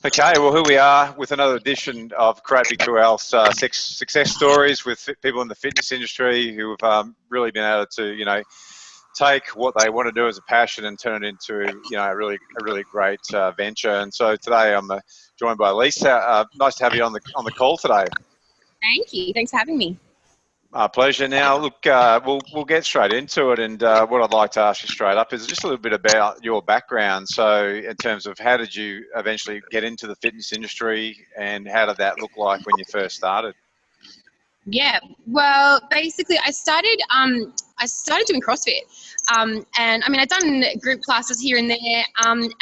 Okay, well, here we are with another edition of Create Big to Health success stories with people in the fitness industry who have really been able to, take what they want to do as a passion and turn it into, a really great venture. And so today I'm joined by Elise. Nice to have you on the call today. Thank you. Thanks for having me. My pleasure. Now, look, we'll get straight into it, and what I'd like to ask you straight up is just a little bit about your background. So, in terms of how did you eventually get into the fitness industry, and how did that look like when you first started? Yeah, well, basically, I started doing CrossFit, and I mean, I've done group classes here and there,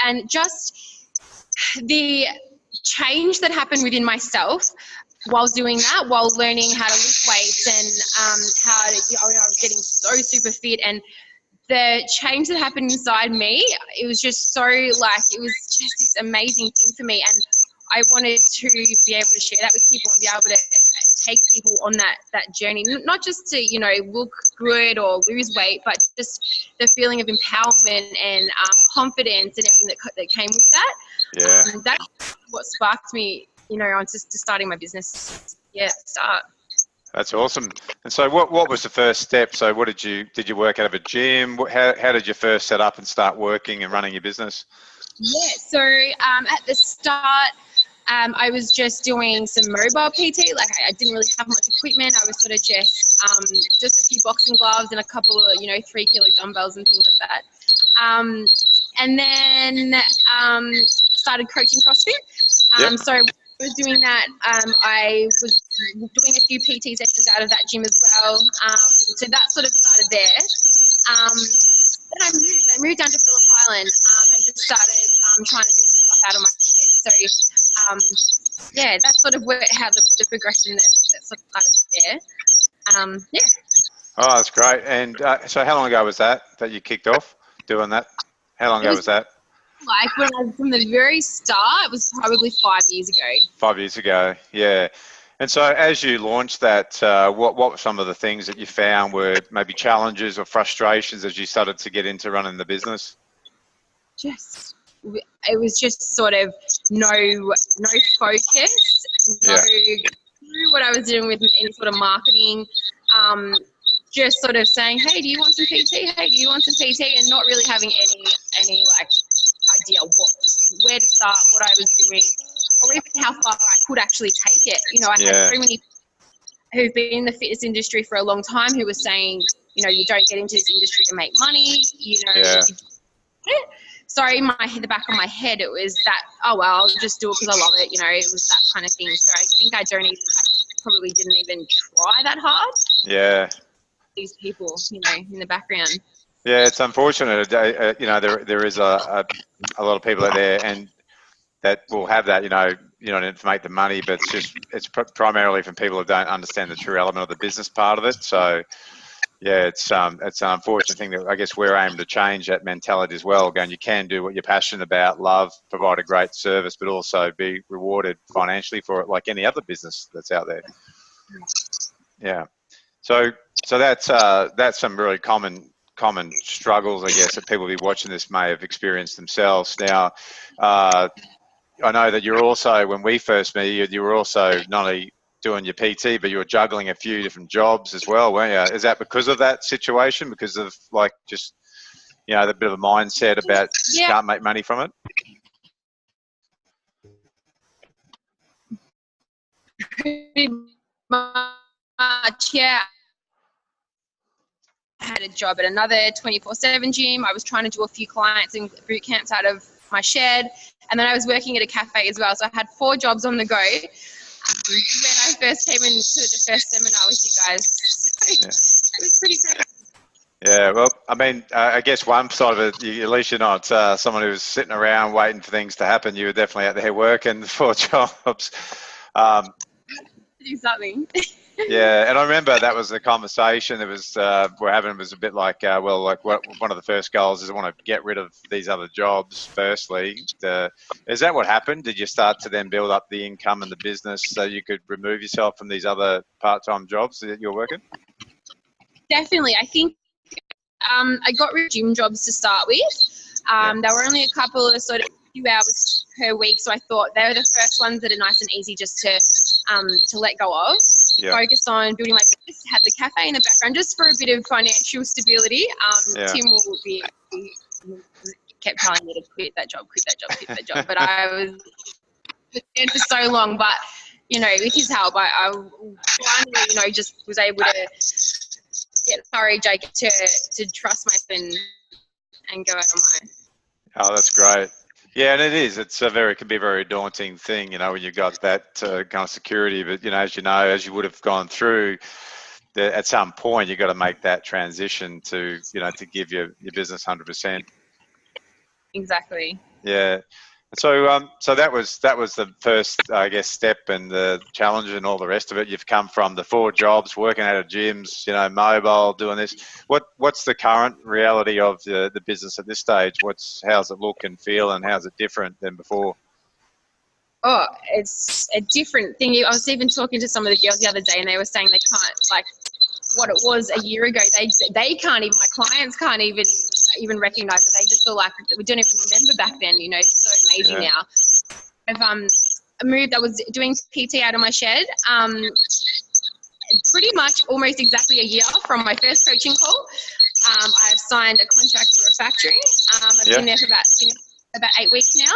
and just the change that happened within myself while doing that, while learning how to lift weights and how to, I was getting so super fit, and the change that happened inside me, it was just so it was just this amazing thing for me, and I wanted to be able to share that with people and be able to take people on that journey, not just to look good or lose weight, but just the feeling of empowerment and confidence and everything that came with that. Yeah, that's what sparked me, on to starting my business. Yeah, start. That's awesome. And so, what was the first step? So, what did you work out of a gym? How did you first set up and start working and running your business? Yeah, so at the start, I was just doing some mobile PT. Like I didn't really have much equipment. I was sort of just a few boxing gloves and a couple of 3 kilo dumbbells and things like that. And then started coaching CrossFit. Yep. So I was doing that. I was doing a few PT sessions out of that gym as well. So that sort of started there. Then I moved down to Phillip Island and just started trying to do some stuff out of my head. So yeah, that's sort of how the progression that sort of started there. Yeah. Oh, that's great. And so, how long ago was that you kicked off doing that? How long ago was that? From the very start, it was probably 5 years ago. 5 years ago, yeah. And so as you launched that, what were some of the things that you found were maybe challenges or frustrations as you started to get into running the business? It was just sort of no focus, no what I was doing with any sort of marketing. Just sort of saying, hey, do you want some PT? Hey, do you want some PT? And not really having any idea where to start, what I was doing, or even how far I could actually take it. I had so many who've been in the fitness industry for a long time who were saying, you don't get into this industry to make money, So in the back of my head, it was that, oh, well, I'll just do it because I love it. It was that kind of thing. So I think I probably didn't even try that hard. Yeah. These people, in the background. Yeah, it's unfortunate. There is a lot of people out there, and that will have that. To make the money, but it's primarily from people who don't understand the true element of the business part of it. So, yeah, it's an unfortunate thing that I guess we're aiming to change that mentality as well. Going, you can do what you're passionate about, love, provide a great service, but also be rewarded financially for it, like any other business that's out there. Yeah. So that's some really common struggles, I guess, that people who be watching this may have experienced themselves. Now, I know that you're also, when we first met you were also not only doing your PT, but you were juggling a few different jobs as well, weren't you? Is that because of that situation? Because of the bit of a mindset about you can't make money from it? Pretty much, yeah. I had a job at another 24/7 gym. I was trying to do a few clients and boot camps out of my shed, and then I was working at a cafe as well. So I had 4 jobs on the go when I first came into the first seminar with you guys. So it was pretty crazy. Yeah, well, I mean, I guess one side of it, at least you're not someone who's sitting around waiting for things to happen. You were definitely out there working 4 jobs. Do something. Yeah, and I remember that was the conversation that we're having. It was a bit like, one of the first goals is I want to get rid of these other jobs. Firstly, is that what happened? Did you start to then build up the income and the business so you could remove yourself from these other part-time jobs that you're working? Definitely, I think I got rid of gym jobs to start with. There were only a couple of sort of few hours per week. So I thought they were the first ones that are nice and easy just to let go of. Yeah. Focus on building my business, have the cafe in the background just for a bit of financial stability. Yeah. Tim will be kept telling me to quit that job, but I was there for so long. But you know, with his help, I finally, you know, just was able to get courage, I get to trust myself and go out on my own. Oh, that's great. Yeah, and it is. It's can be a very daunting thing, you know, when you've got that kind of security. But you know, as you would have gone through, at some point you've got to make that transition to, you know, to give your business 100%. Exactly. Yeah. So that was the first, I guess, step and the challenge and all the rest of it. You've come from the 4 jobs, working out of gyms, you know, mobile, doing this. What's the current reality of the business at this stage? How's it look and feel, and how's it different than before? Oh, it's a different thing. I was even talking to some of the girls the other day, and they were saying they can't, like, what it was a year ago. They can't even. My clients can't even recognize it. They just feel like we don't even remember back then. You know, it's so amazing now. I've moved. I was doing PT out of my shed. Pretty much almost exactly a year from my first coaching call. I've signed a contract for a factory. I've been there for about 8 weeks now.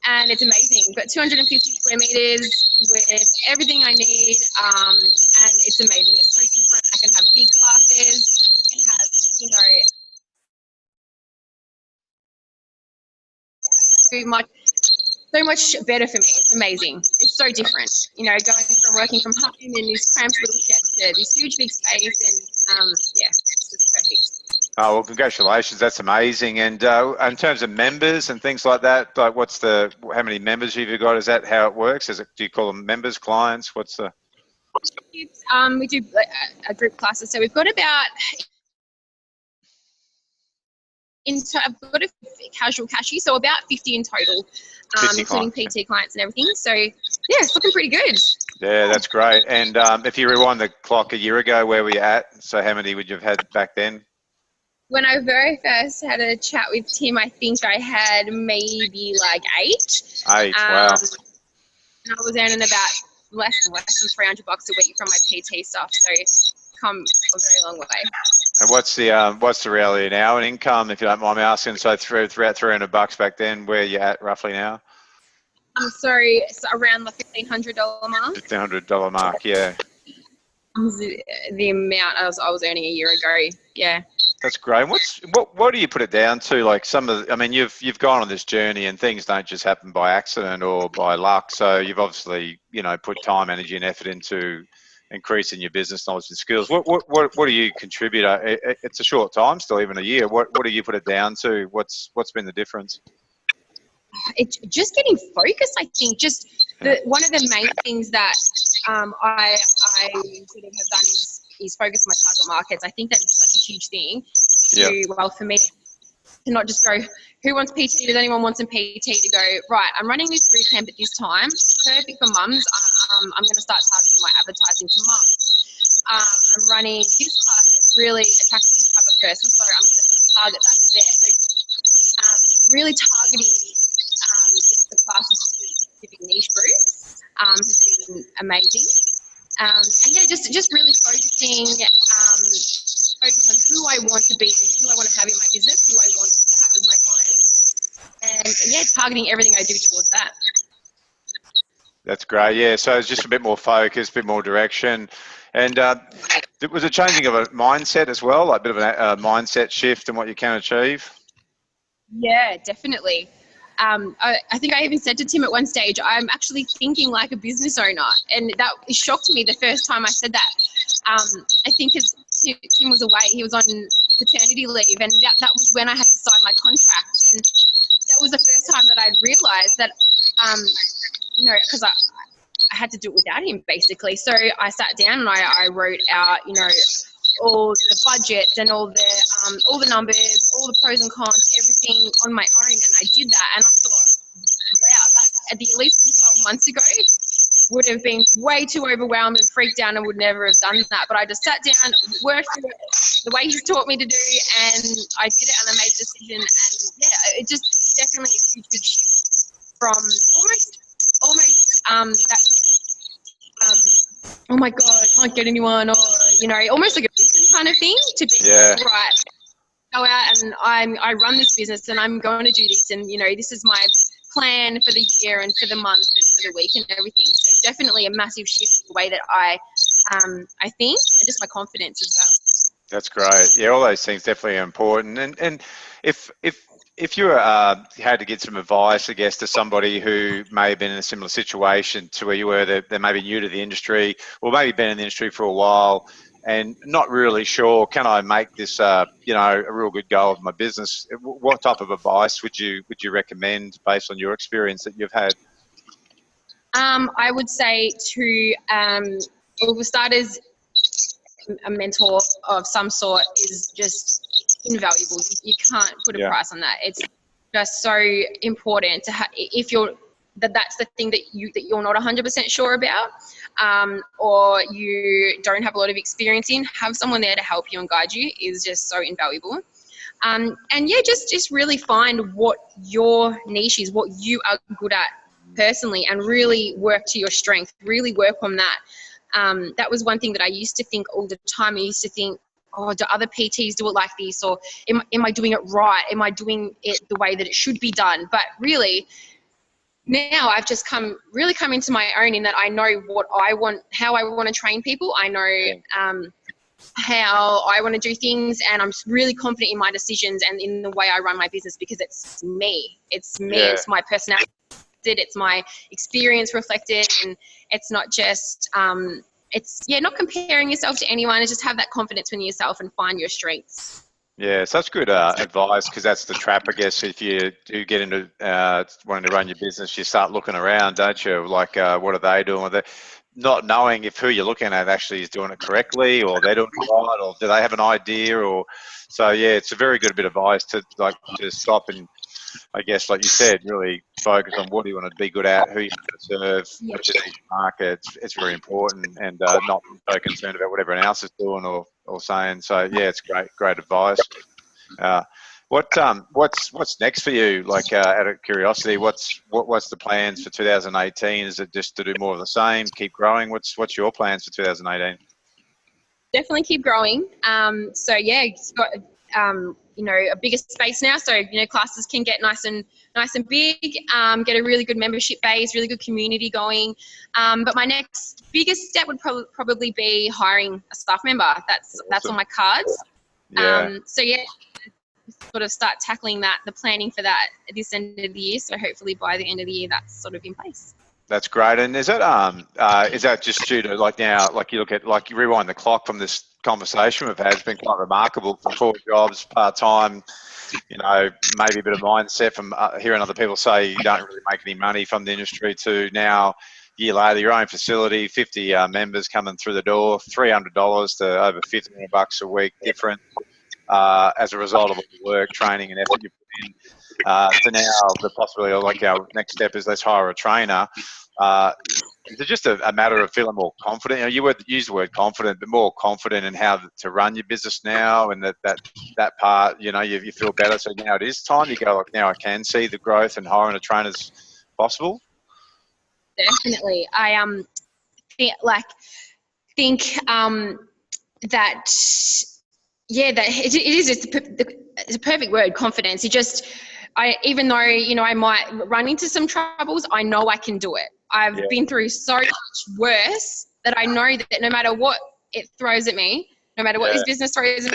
And it's amazing. Got 250 square meters with everything I need, and it's amazing. It's so different. I can have big classes. I can have, you know, so much better for me. It's amazing. It's so different. You know, going from working from home in this cramped little shed to this huge big space, and yeah, it's just perfect. Oh, well, congratulations. That's amazing. And in terms of members and things like that, like how many members have you got? Is that how it works? Do you call them members, clients? We do a group classes. So we've got about, I've got a casual cashier, so about 50 in total, 50 including clients. PT clients and everything. So yeah, it's looking pretty good. Yeah, that's great. And if you rewind the clock a year ago, where were you at? So how many would you have had back then? When I very first had a chat with Tim, I think I had maybe like 8. 8, wow. And I was earning about less than $300 a week from my PT stuff. So come a very long way. And what's the reality now in income, if you don't mind me asking? So throughout $300 back then, where are you at roughly now? So around the $1,500 mark. $1,500 mark, yeah. The amount I was earning a year ago, yeah. That's great. What do you put it down to? Like you've gone on this journey, and things don't just happen by accident or by luck. So you've obviously, you know, put time, energy, and effort into increasing your business knowledge and skills. What do you contribute? It's a short time, still even a year. What do you put it down to? What's been the difference? It's just getting focused. I think one of the main things that I sort of have done is focus on my target markets. I think that is such a huge thing. Well, for me, to not just go, who wants PT? Does anyone want some PT? To go, right, I'm running this boot camp at this time. Perfect for mums. I'm going to start targeting my advertising to mums. I'm running this class that's really attracting this type of person, so I'm going to sort of target that there. So really targeting the classes to specific niche groups has been amazing. And yeah, just really focusing on who I want to be, who I want to have in my business, who I want to have as my clients, and yeah, targeting everything I do towards that. That's great. Yeah, so it's just a bit more focus, a bit more direction, and was it changing of a mindset as well, like a bit of a mindset shift in what you can achieve? Yeah, definitely. I think I even said to Tim at one stage, I'm actually thinking like a business owner. And that shocked me the first time I said that. I think because Tim was away, he was on paternity leave, and that was when I had to sign my contract. And that was the first time that I'd realised that, you know, because I had to do it without him, basically. So I sat down and I wrote out, you know, all the budgets and all the numbers, all the pros and cons, everything on my own, and I did that. And I thought, wow, that at the Elise from 12 months ago would have been way too overwhelmed and freaked out and would never have done that. But I just sat down, worked through it the way he's taught me to do, and I did it and I made a decision. And yeah, it just definitely a huge good shift from almost that oh my god, I can't get anyone, or almost like a kind of thing, to be right. Go out and I run this business and I'm going to do this, and this is my plan for the year and for the month and for the week and everything. So definitely a massive shift in the way that I think, and just my confidence as well. That's great. Yeah, all those things definitely are important. And if you had to get some advice, I guess, to somebody who may have been in a similar situation to where you were, they're maybe new to the industry, or maybe been in the industry for a while and not really sure, can I make this, a real good go of my business? What type of advice would you recommend based on your experience that you've had? I would say to, for starters, a mentor of some sort is just invaluable. You can't put a price on that. It's just so important to if that's the thing that you're not 100% sure about, or you don't have a lot of experience in, have someone there to help you and guide you is just so invaluable. And yeah, just really find what your niche is, what you are good at personally, and really work to your strength. Really work on that. That was one thing that I used to think all the time. I used to think, oh, do other PTs do it like this? Or am I doing it right? Am I doing it the way that it should be done? But really, now I've just come into my own, in that I know what I want, how I want to train people. I know how I want to do things, and I'm really confident in my decisions and in the way I run my business, because it's me. It's me. Yeah. It's my personality. It's my experience reflected, and it's not just not comparing yourself to anyone. It's just have that confidence in yourself and find your strengths. Yeah, such good advice, because that's the trap, I guess. If you do get into wanting to run your business, you start looking around, don't you? Like, what are they doing with it? Not knowing if who you're looking at actually is doing it correctly, or they're doing it right, or do they have an idea? Or so, yeah, it's a very good bit of advice to stop and, I guess, like you said, really focus on what do you want to be good at, who you want to serve, which is each market. It's very important, and not so concerned about what everyone else is doing or saying. So yeah, it's great advice. What's next for you? Like, out of curiosity, what's the plans for 2018? Is it just to do more of the same, keep growing? What's your plans for 2018? Definitely keep growing. So yeah, it's got a bigger space now, so classes can get nice and big, get a really good membership base, really good community going, but my next biggest step would probably be hiring a staff member. That's on my cards. So yeah, sort of start tackling the planning for that at this end of the year, so hopefully by the end of the year that's sort of in place. That's great. And is that just due to, like, now, like you look at, like, you rewind the clock from this conversation we've had, it's been quite remarkable, from 4 jobs, part-time, maybe a bit of mindset from hearing other people say you don't really make any money from the industry, to now, a year later, your own facility, 50 members coming through the door, $300 to over $1,500 a week different, as a result of all the work, training and effort you put in. So now the possibility of, like, our next step is let's hire a trainer. Is it just a matter of feeling more confident? You use the word confident, but more confident in how to run your business now, and that part, you feel better. So now it is time. You go, like, now I can see the growth, and hiring a trainer is possible. Definitely. I think that, yeah, that it is. It's a perfect word, confidence. Even though, I might run into some troubles, I know I can do it. I've been through so much worse that I know that no matter what it throws at me, no matter what this business throws at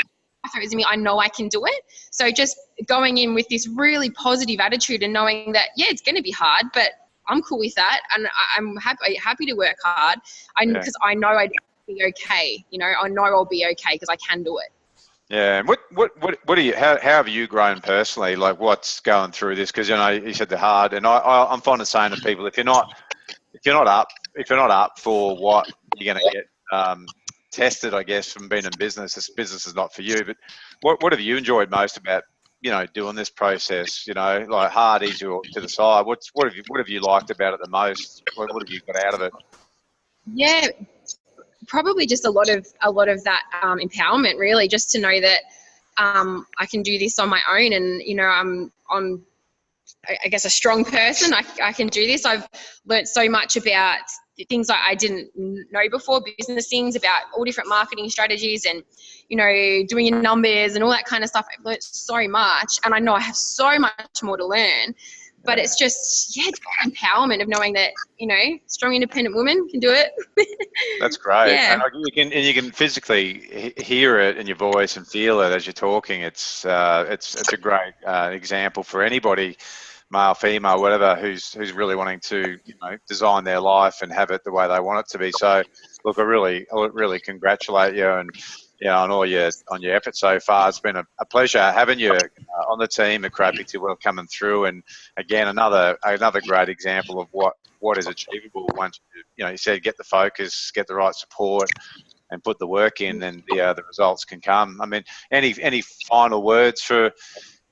me, I know I can do it. So just going in with this really positive attitude and knowing that, it's going to be hard, but I'm cool with that, and I'm happy to work hard. Because I know I'd be okay. I know I'll be okay because I can do it. Yeah, and what do you? How have you grown personally? Like, what's going through this? Because you said they're hard, and I'm fond of saying to people, if you're not up for what you're going to get tested, I guess, from being in business, this business is not for you. But what have you enjoyed most about doing this process? Like, hard, easy, or to the side. What have you liked about it the most? What have you got out of it? Yeah. Probably just a lot of that empowerment, really, just to know that I can do this on my own, and I'm I guess, a strong person. I can do this. I've learnt so much about things that I didn't know before, business things, about all different marketing strategies and, you know, doing your numbers and all that kind of stuff. I've learnt so much, and I know I have so much more to learn. But it's just, yeah, it's empowerment of knowing that, you know, strong, independent woman can do it. That's great. Yeah. And you can physically hear it in your voice and feel it as you're talking. It's a great example for anybody, male, female, whatever, who's really wanting to, you know, design their life and have it the way they want it to be. So, look, I really congratulate you, and you know, on your efforts so far. It's been a pleasure having you on the team at Crappy Well coming through, and again, another great example of what is achievable once you said get the focus, get the right support, and put the work in, then the results can come. I mean, any final words for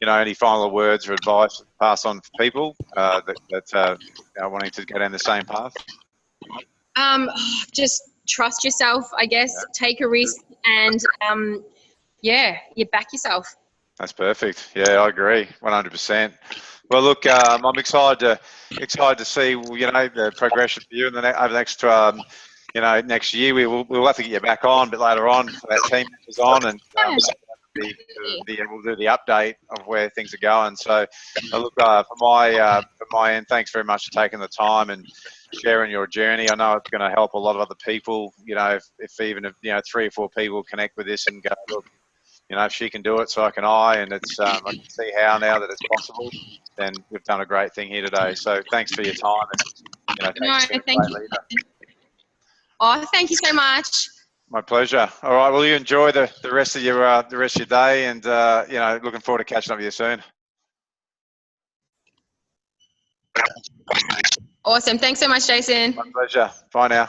any final words or advice to pass on for people that are wanting to go down the same path? Just trust yourself, I guess. Take a risk, and you back yourself. That's perfect. Yeah, I agree, 100%. Well, look, I'm excited to see the progression for you in over the next next year. We'll have to get you back on a bit later on for that team is on, and we'll do the update of where things are going. So, look, for my end, thanks very much for taking the time and sharing your journey. I know it's going to help a lot of other people. If even 3 or 4 people connect with this and go, look, if she can do it, so can I, and it's I can see how now that it's possible. Then we've done a great thing here today. So thanks for your time, and thank you. Oh, thank you so much. My pleasure. All right, well, you enjoy the rest of your day, and looking forward to catching up with you soon. Awesome. Thanks so much, Jason. My pleasure. Bye now.